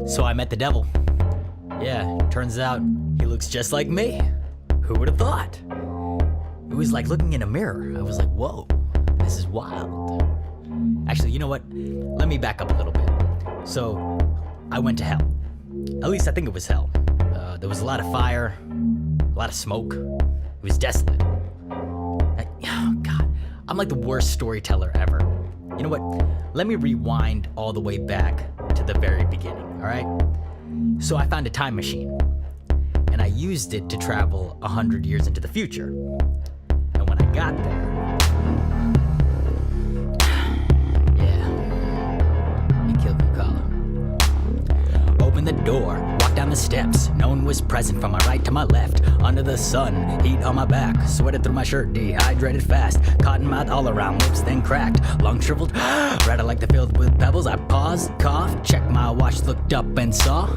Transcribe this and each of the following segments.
So I met the devil. Yeah, turns out he looks just like me. Who would have thought? It was like looking in a mirror. I was like, whoa, this is wild. Actually, you know what? Let me back up a little bit. So, I went to hell. At least I think it was hell. There was a lot of fire, a lot of smoke. It was desolate. Oh God, I'm like the worst storyteller ever. You know what? Let me rewind all the way back to the very beginning, all right? So I found a time machine, and I used it to travel 100 years into the future. And when I got there, Nikil Kukkala. Opened the door, walked down the steps. No one was present from my right to my left. Under the sun, heat on my back. Sweated through my shirt, dehydrated fast. Cotton mouth all around, lips then cracked. Lungs shriveled, rattled like the field with pebbles. I paused, coughed, checked my watch, looked up and saw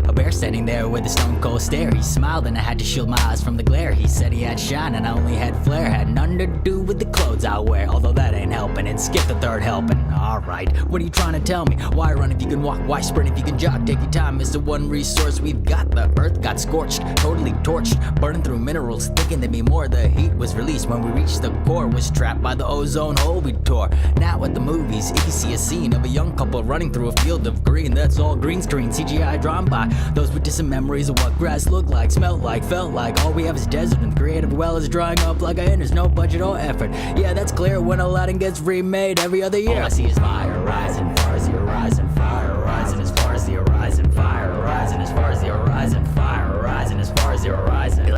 a bear standing there with a stone cold stare. He smiled and I had to shield my eyes from the glare. He said he had shine and I only had flare. Had nothing to do with the clothes I wear, although that ain't helping. And skip the third helping. Alright, what are you trying to tell me? Why run if you can walk? Why sprint if you can jog? Take your time, it's the one resource we've got. The earth got scorched, totally torched, burning through minerals, thinking there'd be more. The heat was released when we reached the core, was trapped by the ozone hole we tore. Now at the movies, if you see a scene of a young couple running through a field of green, that's all green screen, CGI drawn by those with distant memories of what grass looked like, smelled like, felt like. All we have is desert and the creative well is drying up like a there's no budget or effort. Yeah, that's clear when Aladdin gets remade every other year. All I see is fire rising, far as the horizon, fire rising as far as the horizon, fire rising as far as the horizon, fire rising as far as the horizon.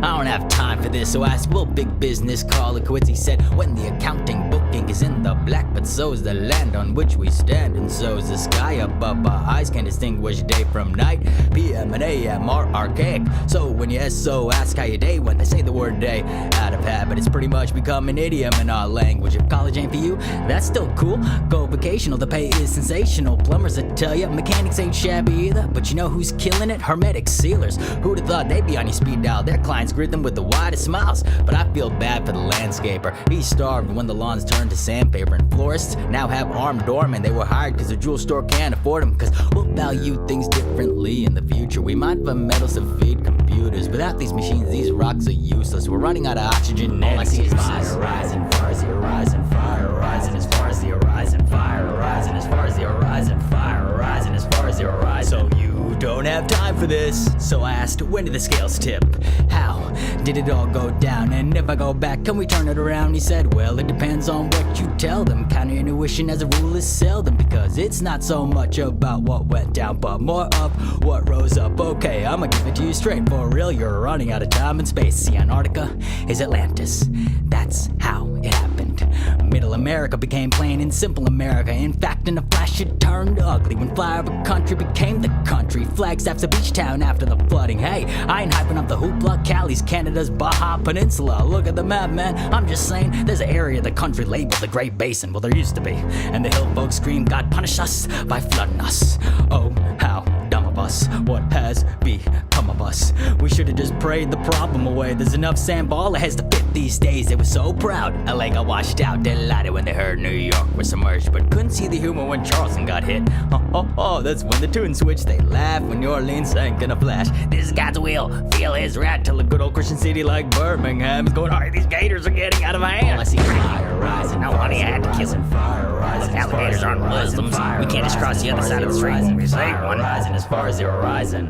I don't have time for this, so I asked, will big business call it quits? He said, when the accounting book ink is in the black, but so is the land on which we stand, and so is the sky above our eyes. Can distinguish day from night, PM and AM are archaic. So when you SO ask how your day went, they say the word day out of habit. It's pretty much become an idiom in our language. If college ain't for you, that's still cool. Go vocational, the pay is sensational. Plumbers that tell you mechanics ain't shabby either. But you know who's killing it? Hermetic sealers. Who'd have thought they'd be on your speed dial? Their clients greet them with the widest smiles. But I feel bad for the landscaper. He starved when the lawns turned to sandpaper. And florists now have armed doormen. They were hired because the jewel store can't afford them. Because we'll value things differently in the future. We mine for metals to feed computers. Without these machines, these rocks are useless. We're running out of oxygen. All I see is fire rising, far as the horizon, fire rising as far as the horizon, fire rising as far as the horizon, fire rising as far as the horizon. So you don't have time for this. So I asked, when did the scales tip? How did it all go down? And if I go back, can we turn it around? He said, well, it depends on what you tell them. Counter intuition as a rule is seldom, because it's not so much about what went down, but more of what rose up. Okay, I'ma give it to you straight. For real, you're running out of time and space. See, Antarctica is Atlantis. That's how it happened. Middle America became plain and simple America. In fact, in a flash it turned ugly when flyover country became the country. Flagstaff's a beach town after the flooding. Hey, I ain't hyping up the hoopla. Cali's Canada's Baja Peninsula. Look at the map, man. I'm just saying, there's an area of the country labeled the Great Basin. Well, there used to be. And the hill folks scream, God punish us by flooding us. Oh, how dumb of us. What has become of us? We should have just prayed the problem away. There's enough sandball heads to fit these days. They were so proud. LA got washed out, delighted when they heard New York was submerged, but couldn't see the humor when Charleston got hit. Oh, that's when the tune switched. They laughed when New Orleans sank in a flash. This is God's will, feel his wrath, till a good old Christian city like Birmingham is going, alright, these gators are getting out of my hand. All I see is fire rising. No, honey, I had to kill him. Fire rising. Alligators aren't Muslims. We can't just cross the other side of the street when we say one. Rising as far as the horizon.